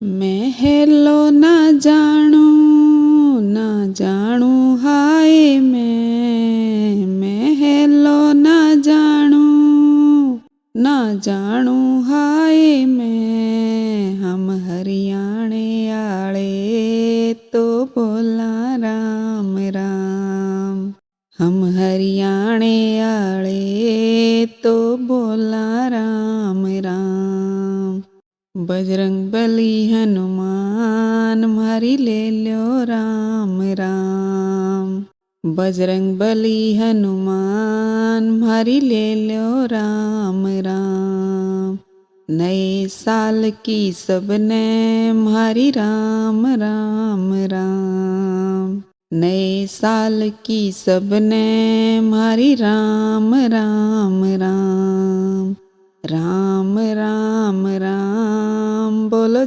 मैं हेलो ना जानूं हाय मैं हेलो ना जानूं हाय हम हरियाणे आले तो बोला राम राम। हम हरियाणे आले तो बोला राम राम। बजरंग बली हनुमान मारी ले लो राम राम। बजरंग बली हनुमान मारी ले लो राम राम। नए साल की सबने मारी राम राम राम। नए साल की सबने मारी राम राम राम। राम राम राम बोलो।